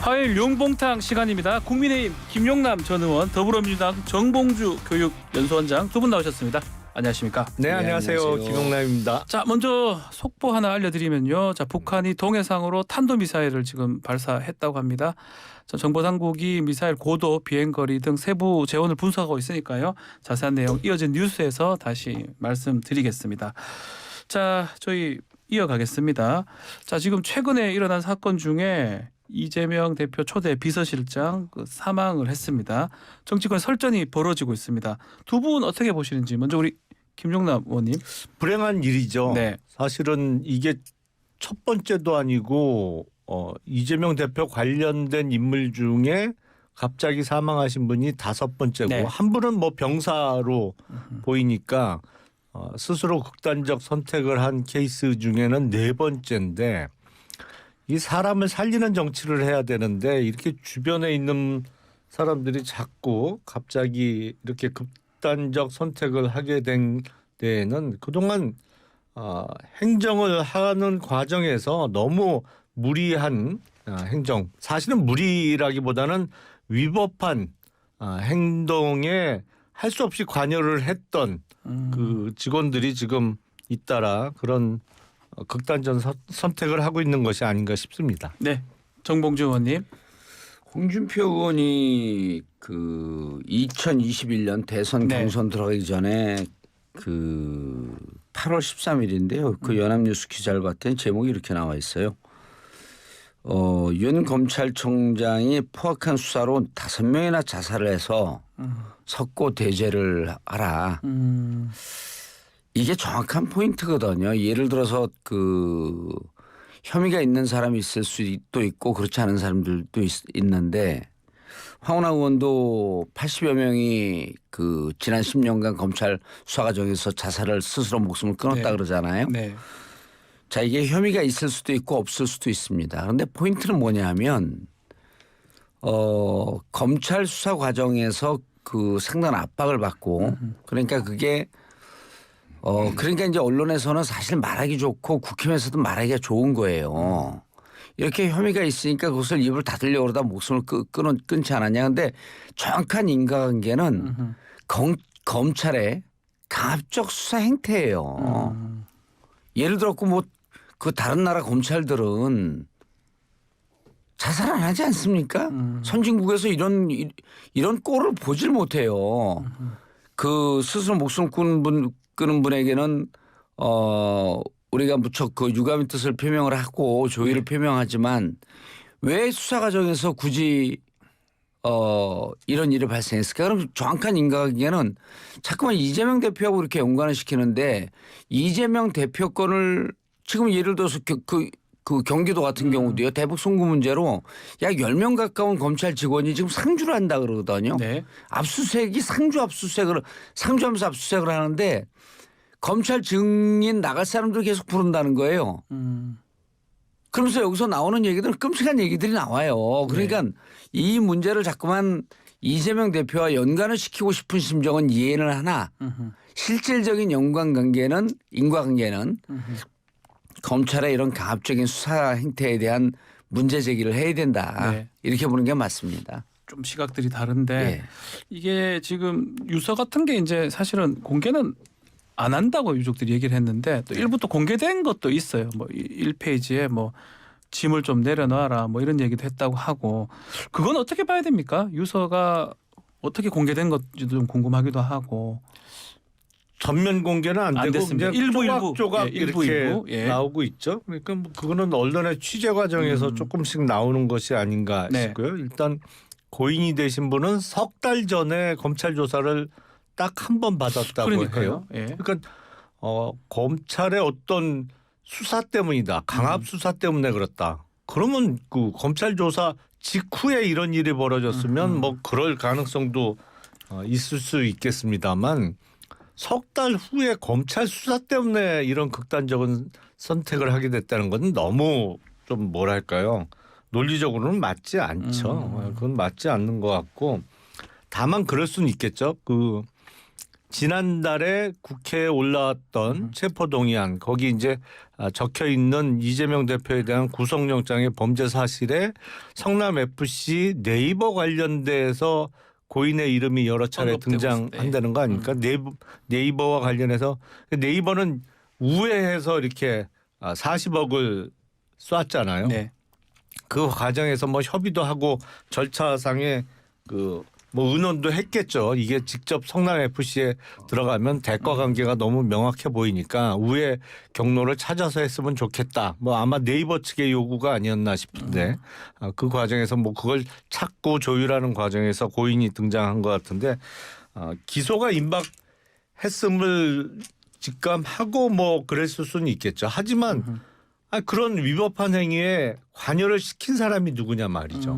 화요일 용봉탕 시간입니다. 국민의힘 김용남 전 의원, 더불어민주당 정봉주 교육연수원장 두 분 나오셨습니다. 안녕하십니까? 네, 안녕하세요. 김용남입니다. 자, 먼저 속보 하나 알려드리면요. 자, 북한이 동해상으로 탄도미사일을 지금 발사했다고 합니다. 자, 정보당국이 미사일 고도, 비행거리 등 세부 재원을 분석하고 있으니까요. 자세한 내용 이어진 뉴스에서 다시 말씀드리겠습니다. 자, 저희 이어가겠습니다. 자, 지금 최근에 일어난 사건 중에 이재명 대표 초대 비서실장 사망을 했습니다. 정치권 설전이 벌어지고 있습니다. 두 분 어떻게 보시는지 먼저 우리 김용남 의원님. 불행한 일이죠. 네. 사실은 이게 첫 번째도 아니고 이재명 대표 관련된 인물 중에 갑자기 사망하신 분이 다섯 번째고 네. 한 분은 뭐 병사로 보이니까 스스로 극단적 선택을 한 케이스 중에는 네 번째인데 이 사람을 살리는 정치를 해야 되는데 이렇게 주변에 있는 사람들이 자꾸 갑자기 이렇게 극단적 선택을 하게 된 데에는 그동안 행정을 하는 과정에서 너무 무리한 행정, 사실은 무리라기보다는 위법한 행동에 할 수 없이 관여를 했던 그 직원들이 지금 잇따라 그런 극단적 선택을 하고 있는 것이 아닌가 싶습니다. 네, 정봉주 의원님. 홍준표 의원이 그 2021년 대선 네. 경선 들어가기 전에 그 8월 13일인데요. 그 연합뉴스 기사를 봤더니 제목이 이렇게 나와 있어요. 윤 검찰총장이 포악한 수사로 5명이나 자살을 해서 석고 대죄를 하라. 이게 정확한 포인트거든요. 예를 들어서 그 혐의가 있는 사람이 있을 수도 있고 그렇지 않은 사람들도 있는데 황운하 의원도 80여 명이 그 지난 10년간 검찰 수사 과정에서 자살을 스스로 목숨을 끊었다 네. 그러잖아요. 네. 자, 이게 혐의가 있을 수도 있고 없을 수도 있습니다. 그런데 포인트는 뭐냐면 검찰 수사 과정에서 그 상당한 압박을 받고 그러니까 그게 그러니까 이제 언론에서는 사실 말하기 좋고 국힘에서도 말하기가 좋은 거예요. 이렇게 혐의가 있으니까 그것을 입을 닫으려고 그러다 목숨을 끊지 않았냐. 근데 정확한 인과관계는 검찰의 강압적 수사 행태예요. 예를 들어 그 다른 나라 검찰들은 자살 안 하지 않습니까? 선진국에서 이런 꼴을 보질 못해요. 그 스스로 목숨 끊은 분에게는 우리가 무척 그 유감의 뜻을 표명을 하고 조의를 표명하지만 왜 수사 과정에서 굳이 이런 일이 발생했을까? 그럼 정확한 인과관계는 자꾸만 이재명 대표하고 이렇게 연관을 시키는데 이재명 대표 건을 지금 예를 들어서 그 경기도 같은 경우도요. 대북 송금 문제로 약 10명 가까운 검찰 직원이 지금 상주를 한다 그러거든요. 네. 압수수색이 상주하면서 압수수색을 하는데 검찰 증인 나갈 사람들 계속 부른다는 거예요. 그러면서 여기서 나오는 얘기들은 끔찍한 얘기들이 나와요. 그러니까 이 문제를 자꾸만 이재명 대표와 연관을 시키고 싶은 심정은 이해는 하나 실질적인 인과관계는 검찰의 이런 강압적인 수사 행태에 대한 문제 제기를 해야 된다. 네. 이렇게 보는 게 맞습니다. 좀 시각들이 다른데 예. 이게 지금 유서 같은 게 이제 사실은 공개는 안 한다고 유족들이 얘기를 했는데 또 일부 또 공개된 것도 있어요. 뭐 1페이지에 뭐 짐을 좀 내려놔라 뭐 이런 얘기도 했다고 하고 그건 어떻게 봐야 됩니까? 유서가 어떻게 공개된 건지도 좀 궁금하기도 하고. 전면 공개는 안 되고 됐습니다. 그냥 일부 조각 예, 이렇게 예. 나오고 있죠. 그러니까 뭐 그거는 언론의 취재 과정에서 조금씩 나오는 것이 아닌가 네. 싶고요. 일단 고인이 되신 분은 석 달 전에 검찰 조사를 딱 한 번 받았다고 해요. 예. 그러니까 검찰의 어떤 수사 때문이다. 강압 수사 때문에 그렇다. 그러면 그 검찰 조사 직후에 이런 일이 벌어졌으면 뭐 그럴 가능성도 있을 수 있겠습니다만 석 달 후에 검찰 수사 때문에 이런 극단적인 선택을 하게 됐다는 건 너무 좀 뭐랄까요. 논리적으로는 맞지 않죠. 그건 맞지 않는 것 같고 다만 그럴 수는 있겠죠. 그 지난달에 국회에 올라왔던 체포동의안 거기 이제 적혀 있는 이재명 대표에 대한 구속영장의 범죄 사실에 성남 FC 네이버 관련돼서 고인의 이름이 여러 차례 언급되고 등장한다는 거 아닙니까? 네이버와 관련해서 네이버는 우회해서 이렇게 40억을 쐈잖아요. 네. 그 과정에서 뭐 협의도 하고 절차상의 그 뭐 의논도 했겠죠. 이게 직접 성남 FC에 들어가면 대가 관계가 너무 명확해 보이니까 우회 경로를 찾아서 했으면 좋겠다. 뭐 아마 네이버 측의 요구가 아니었나 싶은데 그 과정에서 뭐 그걸 찾고 조율하는 과정에서 고인이 등장한 것 같은데 기소가 임박했음을 직감하고 뭐 그랬을 수는 있겠죠. 하지만 그런 위법한 행위에 관여를 시킨 사람이 누구냐 말이죠.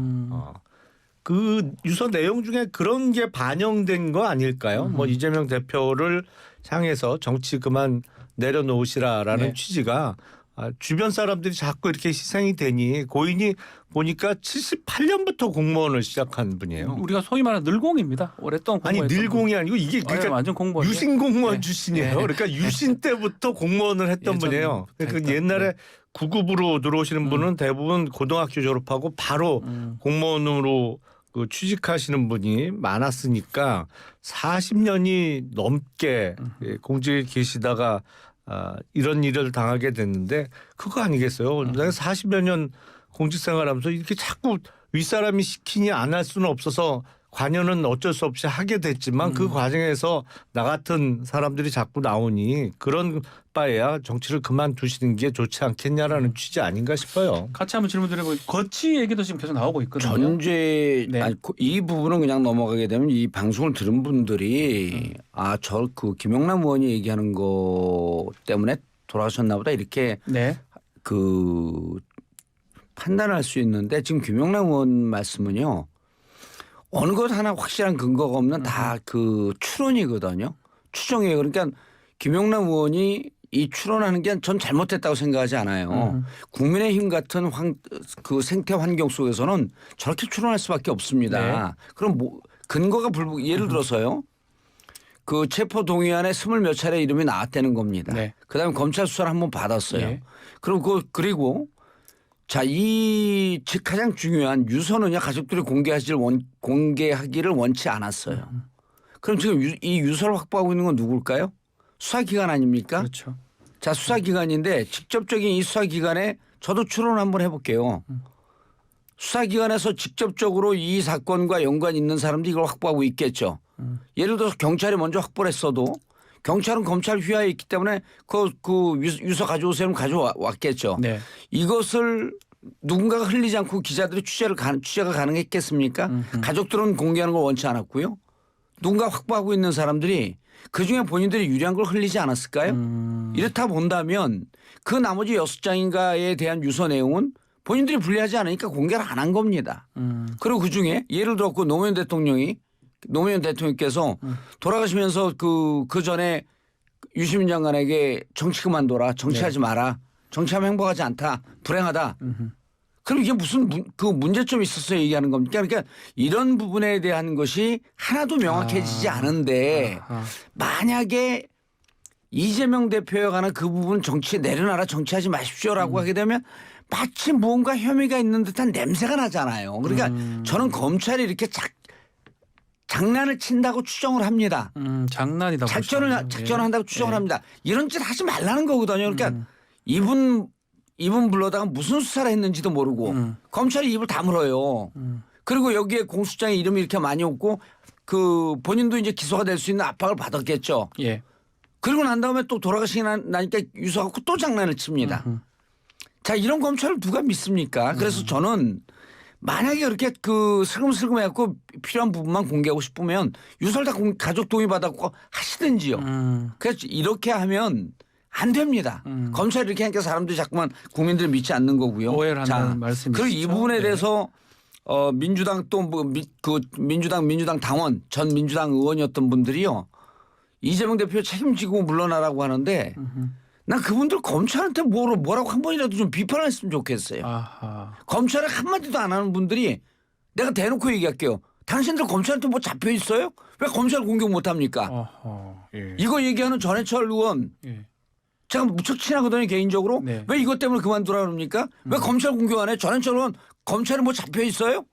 그 유서 내용 중에 그런 게 반영된 거 아닐까요? 뭐 이재명 대표를 향해서 정치 그만 내려놓으시라라는 네. 취지가 주변 사람들이 자꾸 이렇게 희생이 되니 고인이 보니까 78년부터 공무원을 시작한 분이에요. 우리가 소위 말하는 늘공입니다. 오랫동안 아니 공부했던 늘공이 아니고 이게 그러니까 완전 공무원 유신 공무원 네. 출신이에요. 네. 그러니까 유신 때부터 공무원을 했던 예전 분이에요. 그러니까 했던, 옛날에 구급으로 들어오시는 분은 대부분 고등학교 졸업하고 바로 공무원으로 그 취직하시는 분이 많았으니까 40년이 넘게 공직에 계시다가 이런 일을 당하게 됐는데 그거 아니겠어요? 내가 40여 년 공직 생활하면서 이렇게 자꾸 윗사람이 시키니 안 할 수는 없어서 관여는 어쩔 수 없이 하게 됐지만 그 과정에서 나 같은 사람들이 자꾸 나오니 그런 바에야 정치를 그만두시는 게 좋지 않겠냐라는 취지 아닌가 싶어요. 같이 한번 질문 드려보면 거치 얘기도 지금 계속 나오고 있거든요. 전제 네. 아니, 이 부분은 그냥 넘어가게 되면 이 방송을 들은 분들이 저 그 김용남 의원이 얘기하는 거 때문에 돌아가셨나 보다 이렇게 네. 그 판단할 수 있는데 지금 김용남 의원 말씀은요. 어느 것 하나 확실한 근거가 없는 다 그 추론이거든요. 추정이에요. 그러니까 김용남 의원이 이 추론하는 게 전 잘못됐다고 생각하지 않아요. 국민의힘 같은 그 생태 환경 속에서는 저렇게 추론할 수밖에 없습니다. 네. 그럼 뭐 근거가 예를 들어서요. 그 체포 동의안에 20몇 차례 이름이 나왔다는 겁니다. 네. 그다음에 검찰 수사를 한번 받았어요. 네. 그리고 자, 이 가장 중요한 유서는요 가족들이 공개하기를 원치 않았어요. 그럼 지금 이 유서를 확보하고 있는 건 누굴까요? 수사기관 아닙니까? 그렇죠. 자, 수사기관인데 직접적인 이 수사기관에 저도 추론 한번 해볼게요. 수사기관에서 직접적으로 이 사건과 연관 있는 사람들이 이걸 확보하고 있겠죠. 예를 들어서 경찰이 먼저 확보를 했어도 경찰은 검찰 휘하에 있기 때문에 그 유서 가져오세요. 가져왔겠죠. 네. 이것을 누군가가 흘리지 않고 기자들이 취재가 가능했겠습니까? 가족들은 공개하는 걸 원치 않았고요. 누군가 확보하고 있는 사람들이 그중에 본인들이 유리한 걸 흘리지 않았을까요? 이렇다 본다면 그 나머지 6장인가에 대한 유서 내용은 본인들이 불리하지 않으니까 공개를 안 한 겁니다. 그리고 그중에 예를 들어 노무현 대통령께서 돌아가시면서 그 전에 유시민 장관에게 정치 그만둬라. 정치하지 마라. 정치하면 행복하지 않다. 불행하다. 그럼 이게 무슨 그 문제점이 있어서 얘기하는 겁니까? 그러니까 이런 부분에 대한 것이 하나도 명확해지지 않은데 만약에 이재명 대표에 관한 그 부분 정치에 내려놔라 정치하지 마십시오라고 하게 되면 마치 무언가 혐의가 있는 듯한 냄새가 나잖아요. 그러니까 저는 검찰이 이렇게 장난을 친다고 추정을 합니다. 장난이다. 작전을 한다고 추정을 합니다. 이런 짓 하지 말라는 거거든요. 그러니까 이분 불러다가 무슨 수사를 했는지도 모르고 검찰이 입을 다물어요. 그리고 여기에 공수장에 이름이 이렇게 많이 없고 그 본인도 이제 기소가 될 수 있는 압박을 받았겠죠. 예. 그리고 난 다음에 또 돌아가시고 나니까 유서 갖고 또 장난을 칩니다. 자, 이런 검찰을 누가 믿습니까? 그래서 저는 만약에 그렇게 그 슬금슬금 해갖고 필요한 부분만 공개하고 싶으면 유서를 다 가족 동의 받았고 하시든지요. 그래서 이렇게 하면 안 됩니다. 검찰이 이렇게 하니까 사람들이 자꾸만 국민들을 믿지 않는 거고요. 오해를 한다는 말씀이시죠. 그리고 이 부분에 대해서 민주당 또 그 민주당 당원 전 민주당 의원이었던 분들이요. 이재명 대표 책임지고 물러나라고 하는데 난 그분들 검찰한테 뭐라고 한 번이라도 좀 비판을 했으면 좋겠어요. 아하. 검찰에 한마디도 안 하는 분들이 내가 대놓고 얘기할게요. 당신들 검찰한테 뭐 잡혀 있어요? 왜 검찰 공격 못 합니까? 어허. 예. 이거 얘기하는 전해철 의원 예. 제가 무척 친하거든요 개인적으로. 네. 왜 이것 때문에 그만두라 그럽니까? 왜 검찰 공격 안 해? 전해철 의원 검찰에 뭐 잡혀 있어요?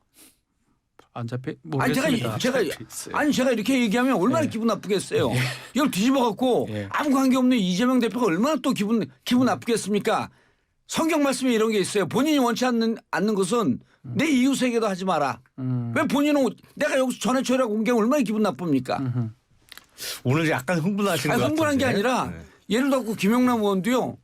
안 잡혀 아니 모르겠습니다. 제가 이렇게 얘기하면 얼마나 기분 나쁘겠어요. 이걸 뒤집어 갖고 예. 아무 관계 없는 이재명 대표가 얼마나 또 기분 나쁘겠습니까? 성경 말씀에 이런 게 있어요. 본인이 원치 않는 것은 내 이웃에게도 하지 마라. 왜 본인은 내가 여기서 전해철이라고 공개하면 얼마나 기분 나쁩니까? 오늘 약간 흥분하신 것 같은데. 흥분한 게 아니라 네. 예를 들어 김영남 의원도요.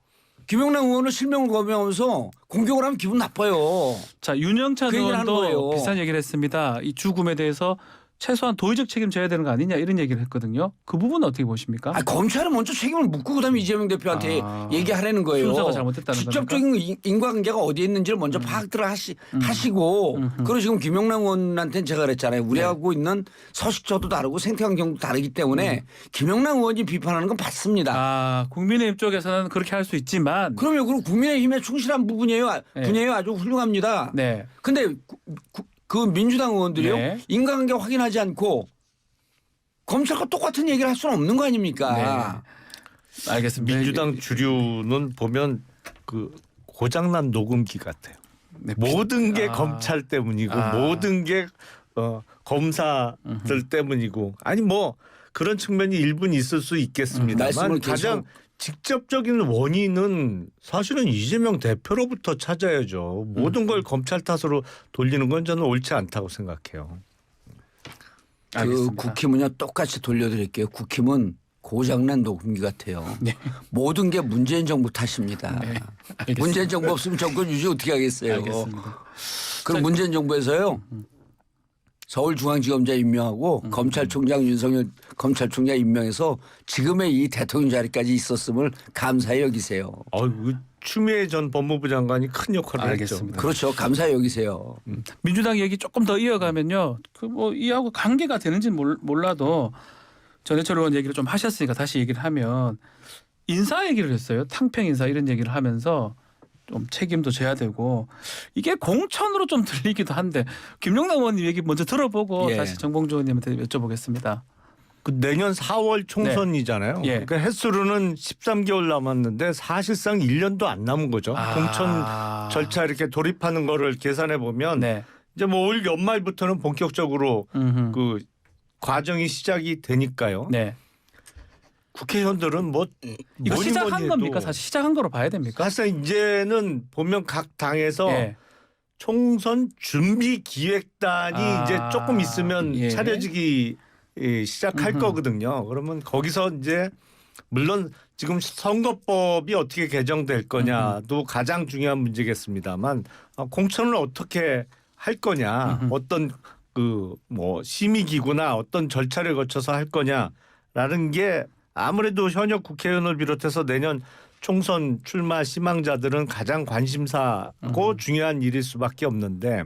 김영남 의원을 실명을 거명하면서 공격을 하면 기분 나빠요. 자, 윤영찬 그 얘기를 하는 의원도 거예요. 비슷한 얘기를 했습니다. 이 죽음에 대해서 최소한 도의적 책임 져야 되는 거 아니냐 이런 얘기를 했거든요. 그 부분은 어떻게 보십니까? 검찰은 먼저 책임을 묻고 그다음에 이재명 대표한테 얘기하라는 거예요. 순서가 잘못됐다는 직접적인 인과관계가 어디에 있는지를 먼저 파악들 하시고 그리고 지금 김영남 의원한테는 제가 그랬잖아요. 우리하고 있는 서식처도 다르고 생태 환경도 다르기 때문에 김영남 의원이 비판하는 건 맞습니다. 아, 국민의힘 쪽에서는 그렇게 할 수 있지만 그러면 그리고 국민의힘에 충실한 분이에요 아주 훌륭합니다. 네. 근데 그 민주당 의원들이요. 네. 인과관계 확인하지 않고 검찰과 똑같은 얘기를 할 수는 없는 거 아닙니까? 네. 알겠습니다. 민주당 주류는 보면 그 고장난 녹음기 같아요. 네. 모든 게 검찰 때문이고 모든 게 검사들 때문이고 아니 뭐 그런 측면이 일부는 있을 수 있겠습니다만 말씀을 계속 가장 직접적인 원인은 사실은 이재명 대표로부터 찾아야죠. 모든 걸 검찰 탓으로 돌리는 건 저는 옳지 않다고 생각해요. 그 알겠습니다. 국힘은요 똑같이 돌려드릴게요. 국힘은 고장난 녹음기 같아요. 네. 모든 게 문재인 정부 탓입니다. 네. 알겠습니다. 문재인 정부 없으면 정권 유지 어떻게 하겠어요. 알겠습니다. 그럼 문재인 정부에서요. 서울중앙지검장 임명하고 검찰총장 윤석열 검찰총장 임명해서 지금의 이 대통령 자리까지 있었음을 감사히 여기세요. 추미애 전 법무부 장관이 큰 역할을 알겠습니다. 했죠. 그렇죠. 감사히 여기세요. 민주당 얘기 조금 더 이어가면요. 그 뭐 이하고 관계가 되는지는 몰라도 전해철 의원 얘기를 좀 하셨으니까 다시 얘기를 하면 인사 얘기를 했어요. 탕평 인사 이런 얘기를 하면서 좀 책임도 져야 되고 이게 공천으로 좀 들리기도 한데 김영남 의원님 얘기 먼저 들어보고 예. 다시 정봉주 의원님한테 여쭤보겠습니다. 그 내년 4월 총선이잖아요. 예. 그러니까 횟수로는 13개월 남았는데 사실상 1년도 안 남은 거죠. 공천 절차 이렇게 돌입하는 거를 계산해 보면 네. 이제 뭐 올 연말부터는 본격적으로 그 과정이 시작이 되니까요. 네. 국회의원들은 뭐 이거 뭐니 시작한 뭐니 해도 겁니까? 사실 시작한 거로 봐야 됩니까? 사실 이제는 보면 각 당에서 예. 총선 준비 기획단이 이제 조금 있으면 예. 차려지기 시작할 거거든요. 그러면 거기서 이제 물론 지금 선거법이 어떻게 개정될 거냐도 가장 중요한 문제겠습니다만 공천을 어떻게 할 거냐, 어떤 그 뭐 심의 기구나 어떤 절차를 거쳐서 할 거냐라는 게 아무래도 현역 국회의원을 비롯해서 내년 총선 출마 희망자들은 가장 관심사고 중요한 일일 수밖에 없는데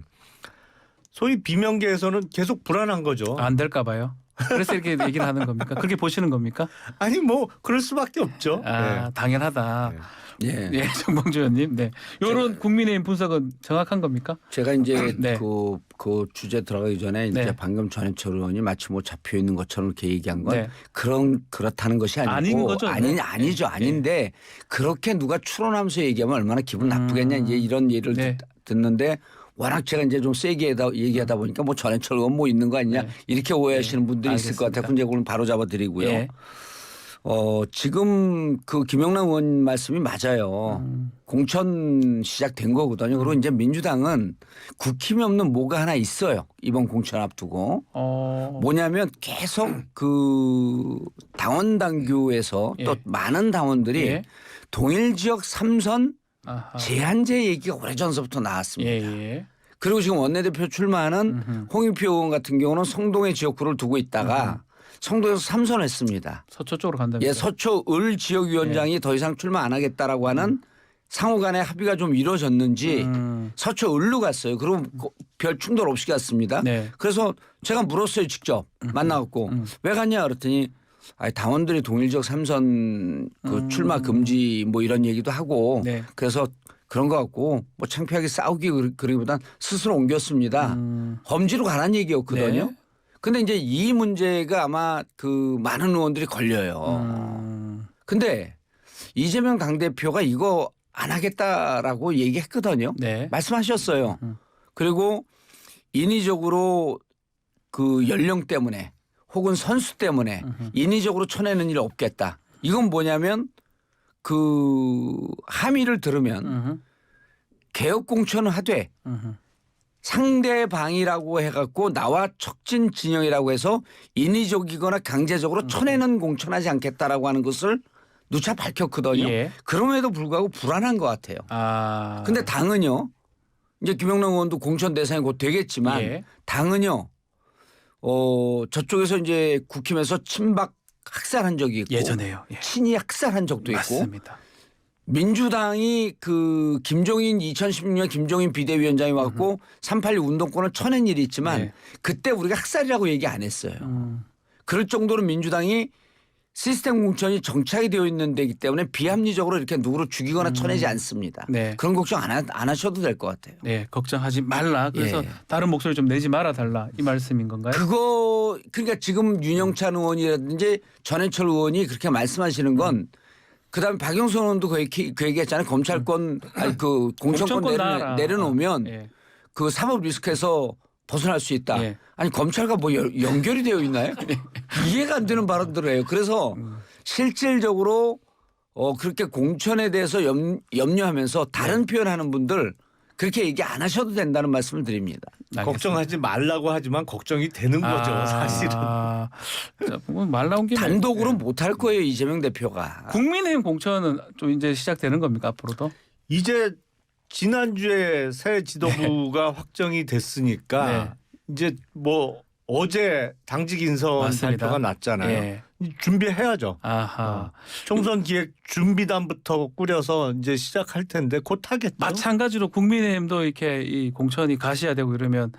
소위 비명계에서는 계속 불안한 거죠. 안 될까 봐요. 그래서 이렇게 얘기를 하는 겁니까? 그렇게 보시는 겁니까? 아니 뭐 그럴 수밖에 없죠. 네. 당연하다. 예. 예, 정봉주 의원님. 네. 이런 국민의힘 분석은 정확한 겁니까? 제가 이제 네. 그 주제 들어가기 전에 이제 네. 방금 전해철 의원이 마치 뭐 잡혀 있는 것처럼 이렇게 얘기한 건 네. 그렇다는 것이 아니고 아닌 거죠, 네. 아니죠. 아닌데 그렇게 누가 추론하면서 얘기하면 얼마나 기분 나쁘겠냐 이제 이런 예를 네. 듣는데 워낙 제가 이제 좀 세게 얘기하다 보니까 뭐 전해철 의원 뭐 있는 거 아니냐 네. 이렇게 오해하시는 분들이 있을 것 같아요. 이제 그걸 바로 잡아드리고요. 예. 지금 그 김영남 의원 말씀이 맞아요. 공천 시작된 거거든요. 그리고 이제 민주당은 국힘이 없는 뭐가 하나 있어요. 이번 공천 앞두고. 뭐냐면 계속 그 당원 당규에서 또 많은 당원들이 예. 동일 지역 3선 아하. 제한제 얘기가 오래전서부터 나왔습니다. 예. 그리고 지금 원내대표 출마하는 홍익표 의원 같은 경우는 성동의 지역구를 두고 있다가 성동에서 3선했습니다. 서초 쪽으로 간다면서요? 예, 서초 을 지역위원장이 더 이상 출마 안 하겠다라고 하는 상호간의 합의가 좀 이루어졌는지 서초 을로 갔어요. 그리고 별 충돌 없이 갔습니다. 네. 그래서 제가 물었어요. 직접 만나갖고 왜 갔냐 그랬더니 당원들이 동일지역 3선 그 출마 금지 뭐 이런 얘기도 하고 네. 그래서 그런 것 같고 뭐 창피하게 싸우기 그러기보단 스스로 옮겼습니다. 범지로 가란 얘기였거든요. 네. 근데 이제 이 문제가 아마 그 많은 의원들이 걸려요. 근데 이재명 당대표가 이거 안 하겠다라고 얘기했거든요. 네. 말씀하셨어요. 그리고 인위적으로 그 연령 때문에 혹은 선수 때문에 인위적으로 쳐내는 일 없겠다. 이건 뭐냐면 그 함의를 들으면 개혁 공천을 하되 상대방이라고 해갖고 나와 척진 진영이라고 해서 인위적이거나 강제적으로 쳐내는 공천하지 않겠다라고 하는 것을 누차 밝혔거든요. 예. 그럼에도 불구하고 불안한 것 같아요. 아. 근데 당은요. 이제 김영남 의원도 공천 대상이 곧 되겠지만 예. 당은요. 저쪽에서 이제 국힘에서 친박 학살한 적이 있고 예전에요. 예. 친이 학살한 적도 있고 맞습니다. 민주당이 그 김종인 2016년 김종인 비대위원장이 왔고 3.86 운동권을 쳐낸 일이 있지만 네. 그때 우리가 학살이라고 얘기 안 했어요. 그럴 정도로 민주당이 시스템 공천이 정착이 되어 있는 데이기 때문에 비합리적으로 이렇게 누구를 죽이거나 쳐내지 않습니다. 네. 그런 걱정 안 하셔도 될 것 같아요. 네, 걱정하지 말라. 그래서 예. 다른 목소리 좀 내지 말아 달라 이 말씀인 건가요? 그러니까 지금 윤영찬 의원이라든지 전해철 의원이 그렇게 말씀하시는 건 그다음에 박영선 의원도 그 얘기했잖아요. 검찰권 아니 그 공천권 나와라. 내려놓으면 예. 그 사법 리스크에서 벗어날 수 있다. 예. 아니 검찰과 뭐 연결이 되어 있나요? 이해가 안 되는 발언들을 해요. 그래서 실질적으로 그렇게 공천에 대해서 염려하면서 다른 표현하는 분들 그렇게 얘기 안 하셔도 된다는 말씀을 드립니다. 알겠습니다. 걱정하지 말라고 하지만 걱정이 되는 거죠, 사실은. 자, 말 나온 김에 단독으로 예. 못 할 거예요. 이재명 대표가. 국민의힘 공천은 좀 이제 시작되는 겁니까 앞으로도? 이제 지난주에 새 지도부가 확정이 됐으니까 네. 이제 뭐 어제 당직 인선 맞습니다. 발표가 났잖아요. 예. 준비해야죠. 아하. 총선 기획 준비단부터 꾸려서 이제 시작할 텐데 곧 하겠죠. 마찬가지로 국민의힘도 이렇게 이 공천이 가시화되고 이러면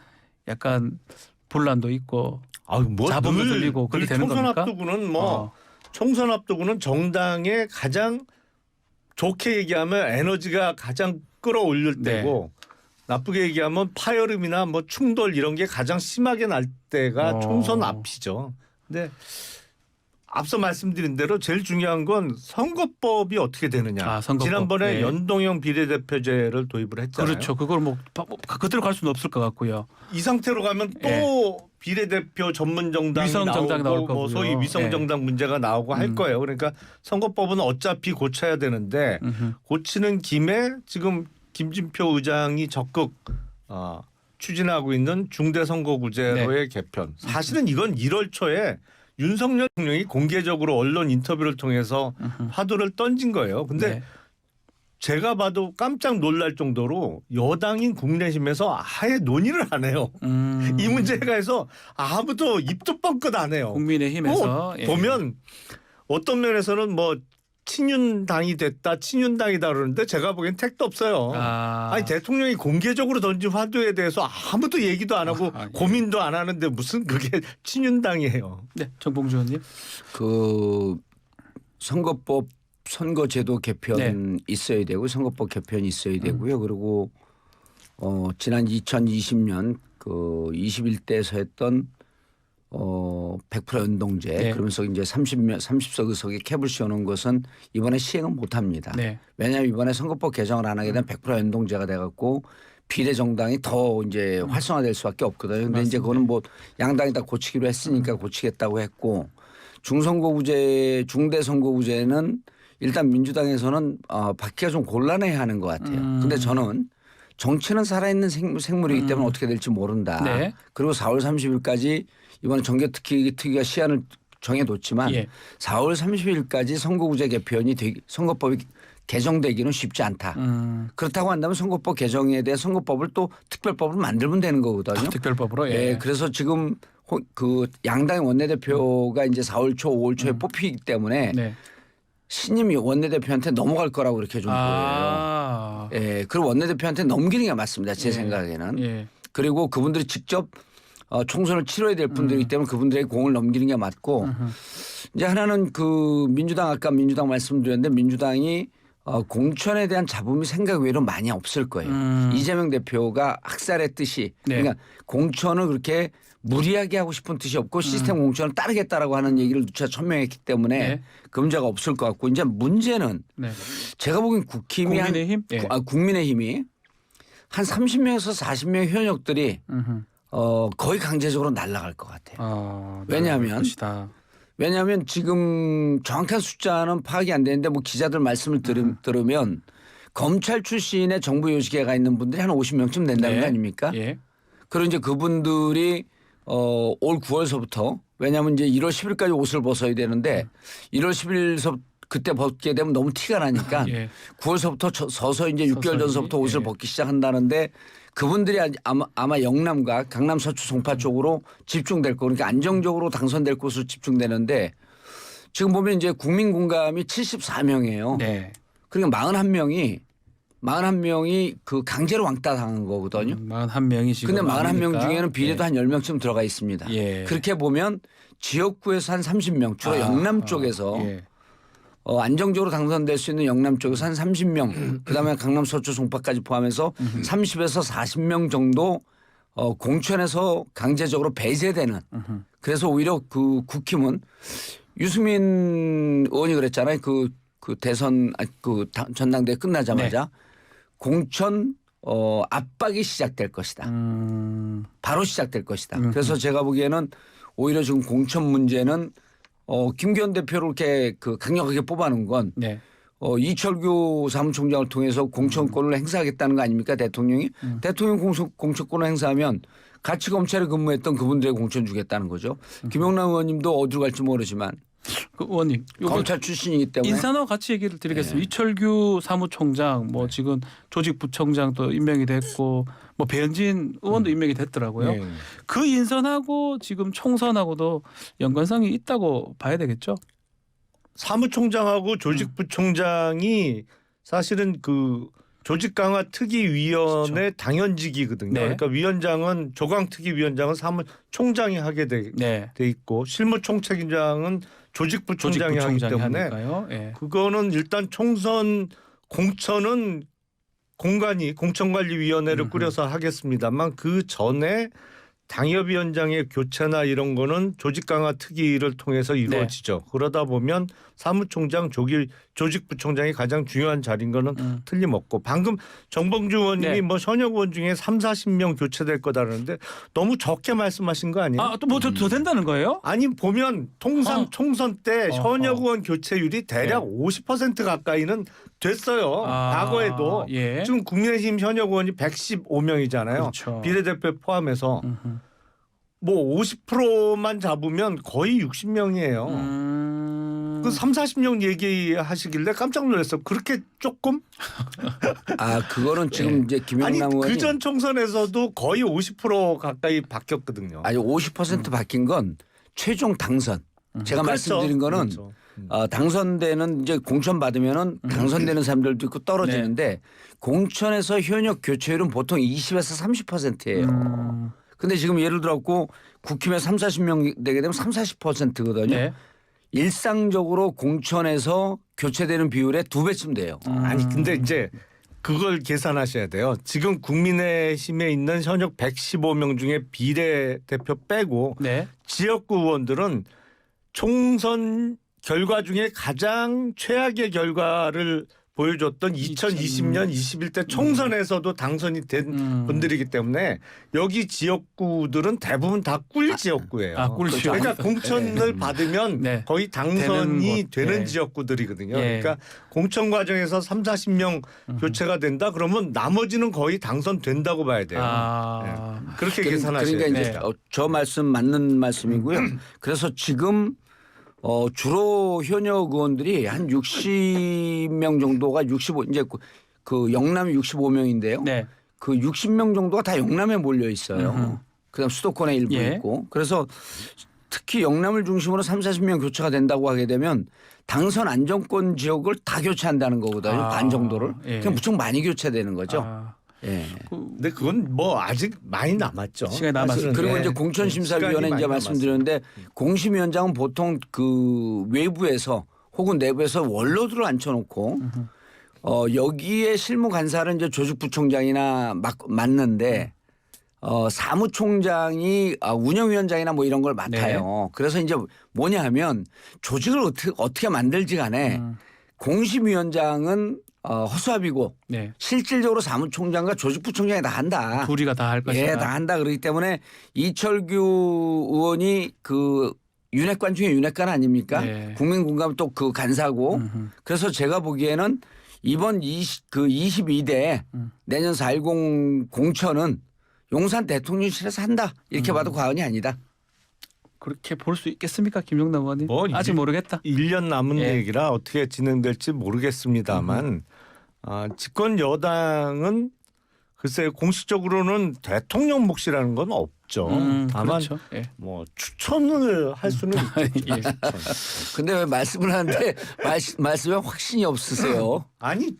약간 분란도 있고 뭐 자본도 늘 들리고 그렇게 되는 총선 겁니까? 앞두고는 뭐 어. 총선 앞두고는 정당의 가장 좋게 얘기하면 에너지가 가장 끌어올릴 네. 때고 나쁘게 얘기하면 파열음이나 뭐 충돌 이런 게 가장 심하게 날 때가 총선 앞이죠. 근데 앞서 말씀드린 대로 제일 중요한 건 선거법이 어떻게 되느냐. 선거법. 지난번에 네. 연동형 비례대표제를 도입을 했잖아요. 그렇죠. 그걸 뭐 그대로 갈 수는 없을 것 같고요. 이 상태로 가면 또 예. 비례대표 전문 정당이 위성 정당이 나올 나오고 뭐 거고요. 소위 위성 예. 정당 문제가 나오고 할 거예요. 그러니까 선거법은 어차피 고쳐야 되는데 고치는 김에 지금 김진표 의장이 적극 추진하고 있는 중대선거구제로의 개편. 사실은 이건 1월 초에 윤석열 대통령이 공개적으로 언론 인터뷰를 통해서 화두를 던진 거예요. 근데 네. 제가 봐도 깜짝 놀랄 정도로 여당인 국민의힘에서 아예 논의를 안 해요. 이 문제에 대해서 아무도 입도 뻥끗 안 해요. 국민의힘에서 예. 보면 어떤 면에서는 뭐 친윤당이 됐다, 친윤당이다 그러는데 제가 보기엔 택도 없어요. 아니 대통령이 공개적으로 던진 화두에 대해서 아무도 얘기도 안 하고 예. 고민도 안 하는데 무슨 그게 친윤당이에요. 네, 정봉주 의원님. 그 선거법 선거제도 개편 네. 있어야 되고 선거법 개편이 있어야 되고요. 그리고 지난 2020년 그 21대에서 했던 100% 연동제 네. 그러면서 이제 30석 의석에 캡을 씌워놓은 것은 이번에 시행은 못합니다. 네. 왜냐하면 이번에 선거법 개정을 안 하게 되면 100% 연동제가 돼갖고 비례 정당이 더 이제 활성화될 수밖에 없거든요. 근데 이제 그거는 뭐 양당이 다 고치기로 했으니까 고치겠다고 했고 중선거구제, 중대선거구제는 일단 민주당에서는 받기가 좀 곤란해하는 것 같아요. 근데 저는 정치는 살아있는 생물이기 때문에 어떻게 될지 모른다. 네. 그리고 4월 30일까지 이번에 정개특위가 시한을 정해뒀지만 예. 4월 30일까지 선거구제 개편이 선거법이 개정되기는 쉽지 않다. 그렇다고 한다면 선거법 개정에 대해 선거법을 또 특별법을 만들면 되는 거거든요. 특별법으로. 예. 예, 그래서 지금 그 양당의 원내대표가 이제 4월 초, 5월 초에 뽑히기 때문에 네. 신임이 원내대표한테 넘어갈 거라고 이렇게 좀 보여요. 예, 그리고 원내대표한테 넘기는 게 맞습니다. 제 생각에는. 예. 그리고 그분들이 직접 총선을 치러야 될 분들이기 때문에 그분들에게 공을 넘기는 게 맞고 이제 하나는 그 민주당 아까 민주당 말씀드렸는데 민주당이 공천에 대한 잡음이 생각 외로 많이 없을 거예요. 이재명 대표가 학살의 뜻이 네. 그러니까 공천을 그렇게 무리하게 하고 싶은 뜻이 없고 시스템 공천을 따르겠다라고 하는 얘기를 누차 천명했기 때문에 네. 그 문제가 없을 것 같고 이제 문제는 네. 제가 보기엔 국민의힘? 예. 국민의힘이 한 30명에서 40명의 현역들이 거의 강제적으로 날아갈 것 같아요. 왜냐하면 왜냐하면 지금 정확한 숫자는 파악이 안 되는데 뭐 기자들 말씀을 들으면 검찰 출신의 정부 요직에 가 있는 분들이 한 50명쯤 된다는 네. 거 아닙니까? 예. 그리고 이제 그분들이 올 9월서부터 왜냐하면 이제 1월 10일까지 옷을 벗어야 되는데 1월 10일서 그때 벗게 되면 너무 티가 나니까 예. 9월서부터 서서 이제 6개월 전서부터 옷을 예. 벗기 시작한다는데 그분들이 아마 영남과 강남 서초 송파 쪽으로 집중될 거 그러니까 안정적으로 당선될 곳으로 집중되는데 지금 보면 이제 국민 공감이 74명이에요. 네. 그러니까 41명이 그 강제로 왕따 당한 거거든요. 41명이 지금. 근데 41명 아니니까. 중에는 비례도 예. 한 10명쯤 들어가 있습니다. 예. 그렇게 보면 지역구에서 한 30명 주로 영남 쪽에서 예. 안정적으로 당선될 수 있는 영남 쪽에서 한 30명 그다음에 강남 서초 송파까지 포함해서 30에서 40명 정도 공천에서 강제적으로 배제되는 그래서 오히려 그 국힘은 유승민 의원이 그랬잖아요. 그 대선 전당대회 끝나자마자 공천 압박이 시작될 것이다. 바로 시작될 것이다. 그래서 제가 보기에는 오히려 지금 공천 문제는 김기현 대표를 이렇게 강력하게 뽑아놓은 건 네. 이철규 사무총장을 통해서 공천권을 행사하겠다는 거 아닙니까 대통령이? 대통령 공천권을 행사하면 같이 검찰에 근무했던 그분들의 공천 주겠다는 거죠. 김용남 의원님도 어디로 갈지 모르지만 그 의원님 검찰 출신이기 때문에 인사와 같이 얘기를 드리겠습니다. 이철규 사무총장 뭐 지금 조직부총장도 임명이 됐고 뭐 배현진 의원도 임명이 됐더라고요. 네. 그 인선하고 지금 총선하고도 연관성이 있다고 봐야 되겠죠. 사무총장하고 조직부총장이 사실은 그 조직강화특위위원회 그렇죠. 당연직이거든요. 네. 그러니까 위원장은 조강특위위원장은 사무총장이 하게 돼 있고 실무총책임장은 조직부총장이 하기 때문에 하니까요. 예. 그거는 일단 총선 공천은 공천관리위원회를 꾸려서 하겠습니다만 그 전에 당협위원장의 교체나 이런 거는 조직강화특위를 통해서 이루어지죠. 그러다 보면 사무총장, 조직부총장이 가장 중요한 자리인 거는 틀림없고 방금 정봉주 의원님이 네. 뭐 현역 의원 중에 30-40명 교체될 거다라는데 너무 적게 말씀하신 거 아니에요? 또 뭐 더 된다는 거예요? 아니 보면 통상 총선 때 현역 의원 교체율이 대략 50% 가까이는 됐어요. 과거에도. 예. 지금 국민의힘 현역 의원이 115명이잖아요. 그렇죠. 비례대표 포함해서 뭐 50%만 잡으면 거의 60명이에요. 그 30-40명 얘기하시길래 깜짝 놀랐어요. 그렇게 조금? 그거는 지금 이제 아니 김용남 의원이 그전 총선에서도 거의 50% 가까이 바뀌었거든요. 아니 50% 바뀐 건 최종 당선. 제가 그렇죠. 말씀드린 거는 그렇죠. 당선되는 이제 공천 받으면은 당선되는 사람들도 있고 떨어지는데 공천에서 현역 교체율은 보통 20에서 30%예요. 근데 지금 예를 들었고 국힘에 30-40명 되게 되면 30-40%거든요. 네. 일상적으로 공천에서 교체되는 비율의 2배쯤 돼요. 아니 근데 이제 그걸 계산하셔야 돼요. 지금 국민의힘에 있는 현역 115명 중에 비례대표 빼고 네. 지역구 의원들은 총선 결과 중에 가장 최악의 결과를 보여줬던 2020년 21대 총선에서도 당선이 된 분들이기 때문에 여기 지역구들은 대부분 다 꿀 지역구예요. 꿀 지역구. 그러니까 공천을 받으면 네. 거의 당선이 되는 네. 지역구들이거든요. 예. 그러니까 공천 과정에서 30-40명 교체가 된다 그러면 나머지는 거의 당선된다고 봐야 돼요. 네. 그렇게 계산하셔야 그러니까 됩니다. 이제 저 말씀 맞는 말씀이고요. 그래서 지금 주로 현역 의원들이 한 60명 정도가 65 이제 그 영남이 65명인데요. 네. 그 60명 정도가 다 영남에 몰려 있어요. 그다음 수도권에 일부 예. 있고. 그래서 특히 영남을 중심으로 30-40명 교체가 된다고 하게 되면 당선 안정권 지역을 다 교체한다는 거거든요. 반 정도를. 예. 그냥 무척 많이 교체되는 거죠. 예. 근데 그건 뭐 아직 많이 남았죠. 시간이 남았어요. 사실은. 그리고 네. 이제 공천심사위원회 시간이 이제 많이 말씀드렸는데 공심위원장은 보통 그 외부에서 혹은 내부에서 원로들을 앉혀놓고 여기에 실무 간사는 이제 조직부총장이나 맡는데 사무총장이 운영위원장이나 뭐 이런 걸 맡아요. 그래서 이제 뭐냐 하면 조직을 어떻게 만들지 간에 공심위원장은 허수아비고 네. 실질적으로 사무총장과 조직부총장이 다 한다. 둘이가 다 할 것이다. 예, 다 한다. 그렇기 때문에 이철규 의원이 그 윤핵관 중에 윤핵관 아닙니까? 네. 국민공감 또 그 간사고. 그래서 제가 보기에는 이번 22대 내년 4.10 공천은 용산 대통령실에서 한다. 이렇게 봐도 과언이 아니다. 그렇게 볼 수 있겠습니까, 김용남 의원님? 뭐 아직 모르겠다. 1년 남은 예. 얘기라 어떻게 진행될지 모르겠습니다만 집권 여당은 글쎄 공식적으로는 대통령 몫이라는 건 없죠. 다만 그렇죠. 예. 뭐 추천을 할 수는 있겠죠. 예. 근데 왜 말씀을 하는데 말씀에 확신이 없으세요? 아니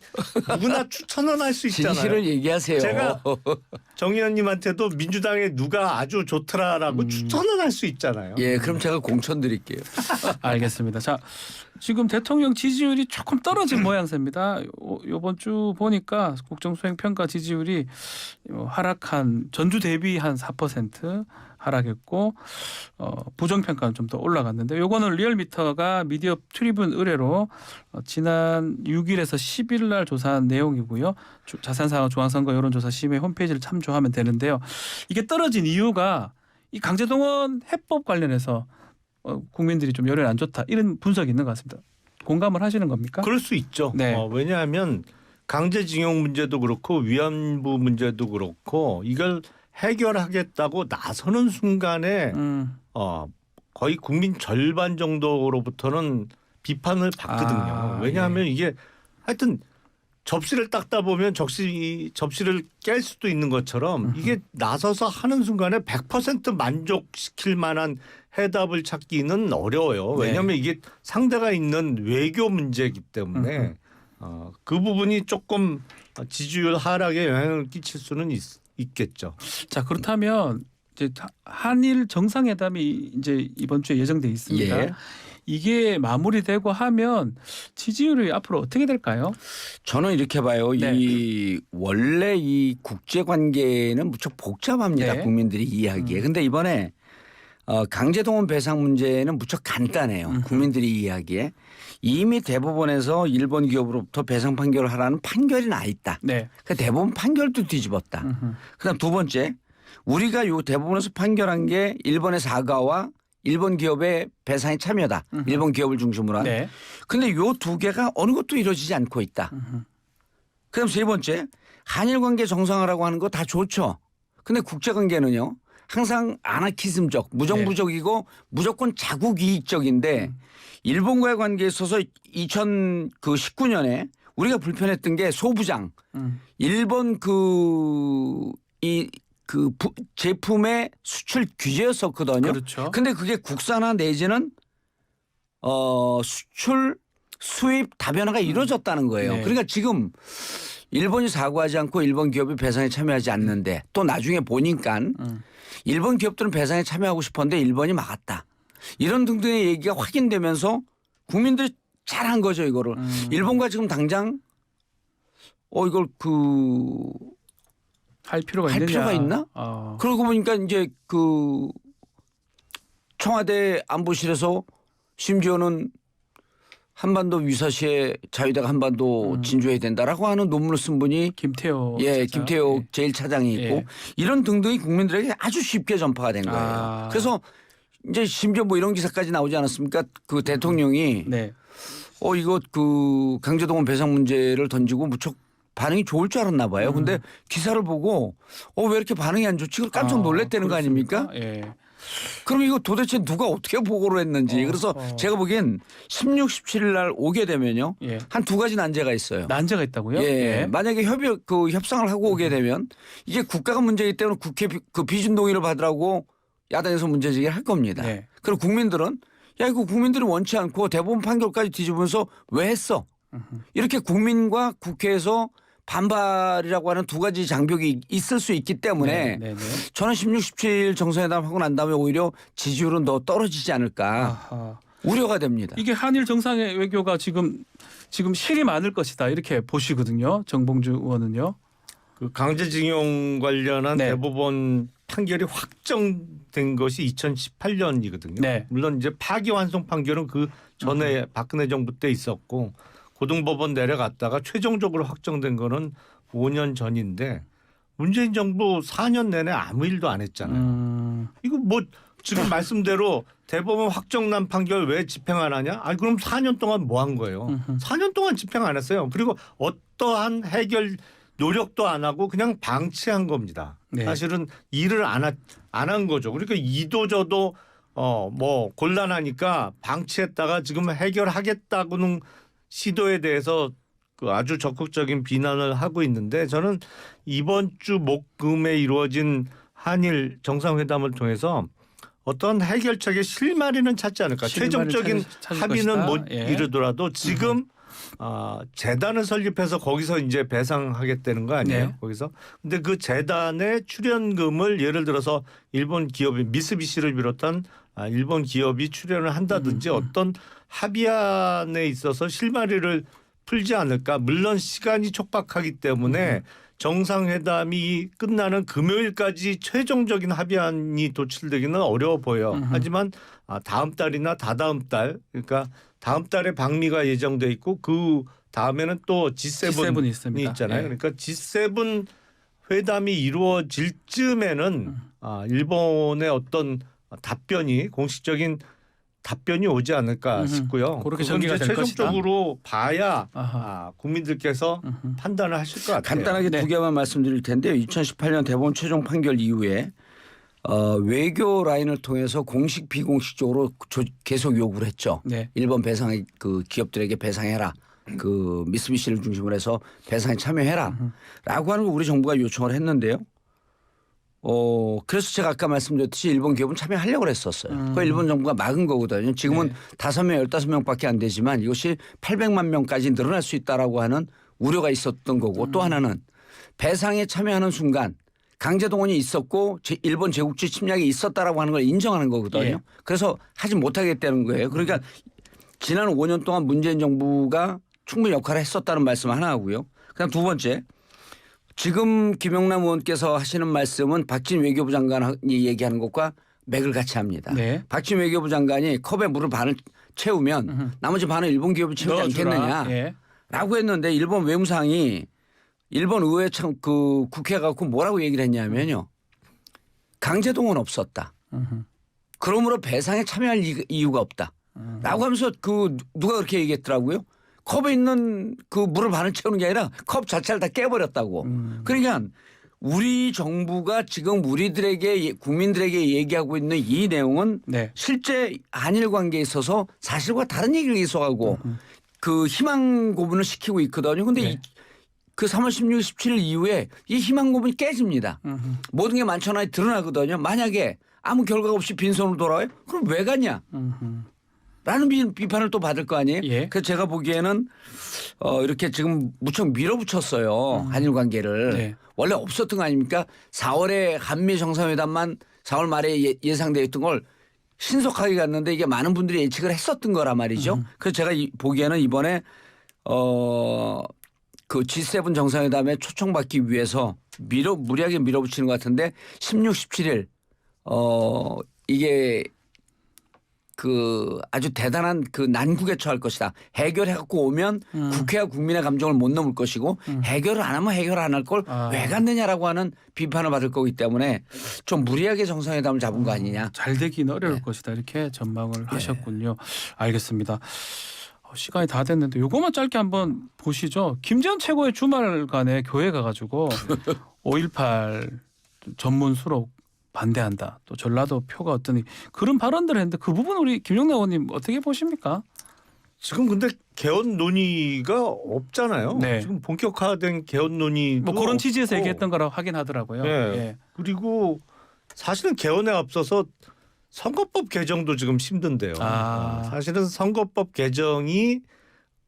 누구나 추천은 할 수 있잖아요. 진실을 얘기하세요. 제가 정 의원님한테도 민주당에 누가 아주 좋더라라고 추천은 할 수 있잖아요. 예, 그럼 제가 공천 드릴게요. 알겠습니다. 자, 지금 대통령 지지율이 조금 떨어진 모양새입니다. 이번 주 보니까 국정수행평가 지지율이 하락한 전주 대비 한 4% 하락했고 부정평가는 좀 더 올라갔는데 요거는 리얼미터가 미디어 트리뷴 의뢰로 지난 6일에서 10일 날 조사한 내용이고요. 자세한 사항은 중앙선거 여론조사심의 홈페이지를 참조하면 되는데요. 이게 떨어진 이유가 이 강제동원 해법 관련해서 국민들이 좀 여론이 안 좋다 이런 분석이 있는 것 같습니다. 공감을 하시는 겁니까? 그럴 수 있죠. 네. 왜냐하면 강제징용 문제도 그렇고 위안부 문제도 그렇고 이걸 해결하겠다고 나서는 순간에 거의 국민 절반 정도로부터는 비판을 받거든요. 왜냐하면 예. 이게 하여튼 접시를 닦다 보면 접시를 깰 수도 있는 것처럼 이게 나서서 하는 순간에 100% 만족시킬 만한 해답을 찾기는 어려워요. 왜냐하면 이게 상대가 있는 외교 문제이기 때문에 그 부분이 조금 지지율 하락에 영향을 끼칠 수는 있겠죠. 자, 그렇다면 이제 한일 정상회담이 이제 이번 주에 예정돼 있습니다. 예. 이게 마무리되고 하면 지지율이 앞으로 어떻게 될까요? 저는 이렇게 봐요. 네. 이 원래 이 국제 관계는 무척 복잡합니다. 네. 국민들이 이해하기에. 근데 이번에 강제동원 배상 문제는 무척 간단해요. 국민들이 이해하기에. 이미 대법원에서 일본 기업으로부터 배상 판결을 하라는 판결이 나 있다. 네. 그 대법원 판결도 뒤집었다. 그다음 두 번째, 우리가 요 대법원에서 판결한 게 일본의 사과와 일본 기업의 배상에 참여다. 일본 기업을 중심으로 한. 네. 근데 요 두 개가 어느 것도 이루어지지 않고 있다. 그다음 세 번째, 한일 관계 정상화라고 하는 거 다 좋죠. 근데 국제 관계는요. 항상 아나키즘적, 무정부적이고 무조건 자국 이익적인데 일본과의 관계에 있어서 2019년에 우리가 불편했던 게 소부장, 일본 제품의 수출 규제였었거든요. 그렇죠. 근데 그게 국산화 내지는 수출 수입 다변화가 이루어졌다는 거예요. 네. 그러니까 지금 일본이 사과하지 않고 일본 기업이 배상에 참여하지 않는데 또 나중에 보니까 일본 기업들은 배상에 참여하고 싶었는데 일본이 막았다. 이런 등등의 얘기가 확인되면서 국민들이 잘한 거죠, 이거를. 일본과 지금 당장 이걸 할 필요가 할 있느냐? 필요가 있나? 그러고 보니까 이제 청와대 안보실에서 심지어는 한반도 위사시에 자유대가 한반도 진주해야 된다라고 하는 논문을 쓴 분이 김태호 예, 차장. 김태호 제1차장이 있고 예. 이런 등등이 국민들에게 아주 쉽게 전파가 된 거예요. 그래서 이제 심지어 뭐 이런 기사까지 나오지 않았습니까? 그 대통령이 네. 이거 강제동원 배상 문제를 던지고 무척 반응이 좋을 줄 알았나 봐요. 근데 기사를 보고 왜 이렇게 반응이 안 좋지? 깜짝 놀랐다는 거 아닙니까? 예. 그럼 이거 도대체 누가 어떻게 보고를 했는지. 그래서 제가 보기엔 16, 17일 날 오게 되면요. 예. 한 두 가지 난제가 있어요. 난제가 있다고요? 예. 만약에 협상을 하고 오게 되면 이게 국가가 문제이기 때문에 국회 비준 동의를 받으라고 야당에서 문제제기를 할 겁니다. 네. 그리고 국민들은 이거 국민들이 원치 않고 대법원 판결까지 뒤집으면서 왜 했어? 이렇게 국민과 국회에서 반발이라고 하는 두 가지 장벽이 있을 수 있기 때문에 네. 저는 16, 17일 정상회담 하고 난 다음에 오히려 지지율은 더 떨어지지 않을까 아하. 우려가 됩니다. 이게 한일 정상의 외교가 지금 지금 실이 많을 것이다 이렇게 보시거든요. 정봉주 의원은요. 그 강제징용 관련한 네. 대법원 판결이 확정된 것이 2018년이거든요. 네. 물론 이제 파기환송 판결은 그 전에 박근혜 정부 때 있었고 고등법원 내려갔다가 최종적으로 확정된 거는 5년 전인데 문재인 정부 4년 내내 아무 일도 안 했잖아요. 이거 뭐 지금 말씀대로 대법원 확정난 판결 왜 집행 안 하냐? 아니 그럼 4년 동안 뭐 한 거예요? 4년 동안 집행 안 했어요. 그리고 어떠한 해결 노력도 안 하고 그냥 방치한 겁니다. 네. 사실은 일을 안 한 거죠. 그러니까 이도저도 뭐 곤란하니까 방치했다가 지금 해결하겠다고는 시도에 대해서 그 아주 적극적인 비난을 하고 있는데 저는 이번 주 목금에 이루어진 한일 정상회담을 통해서 어떤 해결책의 실마리는 찾지 않을까. 실마리를 최종적인 찾을 합의는 것이다. 못 예. 이루더라도 지금 재단을 설립해서 거기서 이제 배상하겠다는 거 아니에요? 네. 거기서. 근데 그 재단의 출연금을 예를 들어서 일본 기업이 미쓰비시를 비롯한 일본 기업이 출연을 한다든지 어떤 합의안에 있어서 실마리를 풀지 않을까. 물론 시간이 촉박하기 때문에 정상회담이 끝나는 금요일까지 최종적인 합의안이 도출되기는 어려워 보여. 하지만 다음 달이나 다다음 달, 그러니까 다음 달에 방미가 예정돼 있고 그 다음에는 또 G7이 있습니다. 있잖아요. 예. 그러니까 G7 회담이 이루어질 즈음에는 일본의 어떤 답변이 공식적인 답변이 오지 않을까 싶고요. 그렇게 그건 전개가 이제 될 것이다. 최종적으로 봐야 아하. 국민들께서 판단을 하실 것 같아요. 간단하게 네. 두 개만 말씀드릴 텐데요. 2018년 대법원 최종 판결 이후에 외교 라인을 통해서 공식 비공식적으로 계속 요구를 했죠. 네. 일본 배상 그 기업들에게 배상해라. 그 미쓰비시를 중심으로 해서 배상에 참여해라라고 하는 걸 우리 정부가 요청을 했는데요. 그래서 제가 아까 말씀드렸듯이 일본 기업은 참여하려고 했었어요. 그거 일본 정부가 막은 거거든요. 지금은 5명, 15명밖에 안 되지만 이것이 800만 명까지 늘어날 수 있다라고 하는 우려가 있었던 거고 또 하나는 배상에 참여하는 순간 강제동원이 있었고 일본 제국주의 침략이 있었다라고 하는 걸 인정하는 거거든요. 예. 그래서 하지 못하겠다는 거예요. 그러니까 지난 5년 동안 문재인 정부가 충분히 역할을 했었다는 말씀 하나 하고요. 그다음 두 번째. 지금 김영남 의원께서 하시는 말씀은 박진 외교부 장관이 얘기하는 것과 맥을 같이 합니다. 네. 박진 외교부 장관이 컵에 물을 반을 채우면 나머지 반은 일본 기업이 채우지 넣어주라. 않겠느냐라고 예. 했는데 일본 외무상이 일본 의회 그 국회 갖고 뭐라고 얘기를 했냐면요. 강제동원 없었다. 그러므로 배상에 참여할 이유가 없다. 라고 하면서 그 누가 그렇게 얘기했더라고요. 컵에 있는 그 물을 반을 채우는 게 아니라 컵 자체를 다 깨버렸다고. 그러니까 우리 정부가 지금 우리들에게 국민들에게 얘기하고 있는 이 내용은 네. 실제 한일 관계에 있어서 사실과 다른 얘기를 계속하고 그 희망 고문을 시키고 있거든요. 그런데 네. 그 3월 16일, 17일 이후에 이 희망 고문이 깨집니다. 모든 게 만천하에 드러나거든요. 만약에 아무 결과 없이 빈손으로 돌아와요? 그럼 왜 갔냐? 라는 비판을 또 받을 거 아니에요? 예. 그래서 제가 보기에는 이렇게 지금 무척 밀어붙였어요. 한일 관계를. 네. 원래 없었던 거 아닙니까? 4월에 한미 정상회담만 4월 말에 예상되어 있던 걸 신속하게 갔는데 이게 많은 분들이 예측을 했었던 거란 말이죠. 그래서 제가 보기에는 이번에 그 G7 정상회담에 초청받기 위해서 무리하게 밀어붙이는 것 같은데 16, 17일 이게 그 아주 대단한 그 난국에 처할 것이다. 해결해 갖고 오면 국회와 국민의 감정을 못 넘을 것이고 해결을 안 하면 해결 안 할 걸 왜 갔느냐라고 하는 비판을 받을 거기 때문에 좀 무리하게 정상회담을 잡은 거 아니냐. 잘 되긴 어려울 것이다 이렇게 전망을 하셨군요. 알겠습니다. 시간이 다 됐는데 요거만 짧게 한번 보시죠. 김재원 최고의 주말간에 교회 가가지고 5.18 전문 수록 반대한다. 또 전라도 표가 어떠니 그런 발언들을 했는데 그 부분 우리 김영남 의원님 어떻게 보십니까? 지금 근데 개헌 논의가 없잖아요. 네. 지금 본격화된 개헌 논의도 뭐 그런 취지에서 없고. 얘기했던 거라고 하긴 하더라고요. 네. 예. 그리고 사실은 개헌에 앞서서 선거법 개정도 지금 힘든데요. 사실은 선거법 개정이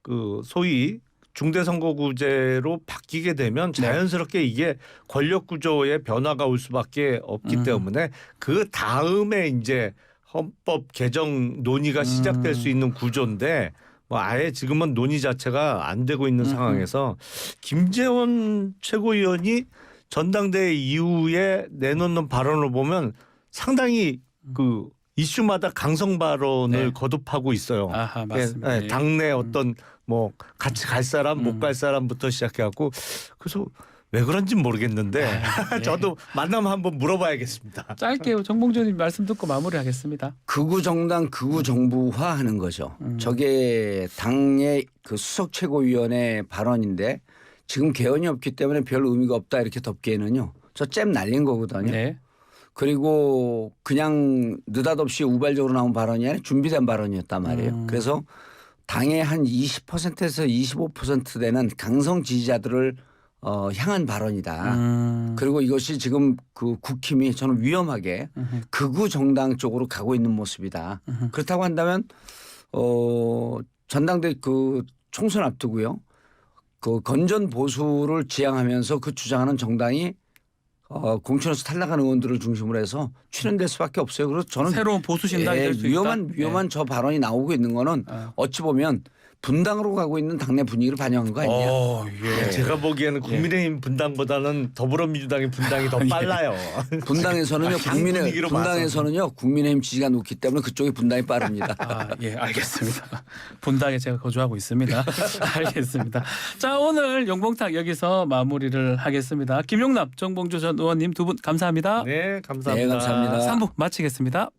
그 소위 중대선거구제로 바뀌게 되면 자연스럽게 이게 권력 구조의 변화가 올 수밖에 없기 때문에 그 다음에 이제 헌법 개정 논의가 시작될 수 있는 구조인데 뭐 아예 지금은 논의 자체가 안 되고 있는 상황에서 김재원 최고위원이 전당대회 이후에 내놓는 발언을 보면 상당히 그 이슈마다 강성 발언을 네. 거듭하고 있어요. 아하, 맞습니다. 예, 당내 어떤 뭐 같이 갈 사람 못 갈 사람부터 시작해갖고 그래서 왜 그런지 모르겠는데 예. 저도 만나면 한번 물어봐야겠습니다. 짧게 정봉주님 말씀 듣고 마무리하겠습니다. 극우 정당 극우 정부화하는 거죠. 저게 당의 그 수석 최고위원의 발언인데 지금 개헌이 없기 때문에 별 의미가 없다 이렇게 덮기에는요. 저 잼 날린 거거든요. 네. 그리고 그냥 느닷없이 우발적으로 나온 발언이 아니라 준비된 발언이었단 말이에요. 그래서 당의 한 20%에서 25% 되는 강성 지지자들을 향한 발언이다. 그리고 이것이 지금 그 국힘이 저는 위험하게 극우 정당 쪽으로 가고 있는 모습이다. 그렇다고 한다면 전당대 그 총선 앞두고요. 그 건전 보수를 지향하면서 그 주장하는 정당이 공천에서 탈락한 의원들을 중심으로 해서 출연될 수밖에 없어요. 그래서 저는 새로운 보수 신당이 될 수 있다. 위험한 저 발언이 나오고 있는 거는 어찌 보면 분당으로 가고 있는 당내 분위기를 반영한 거 아니냐. 예. 제가 보기에는 국민의힘 분당보다는 더불어민주당의 분당이 더 빨라요. 분당에서는요. 분위기로 분당에서는요. 국민의힘 지지가 높기 때문에 그쪽에 분당이 빠릅니다. 예, 알겠습니다. 분당에 제가 거주하고 있습니다. 알겠습니다. 자, 오늘 용봉탁 여기서 마무리를 하겠습니다. 김용남, 정봉주 전 의원님 두 분 감사합니다. 네, 감사합니다. 네, 감사합니다. 3부 마치겠습니다.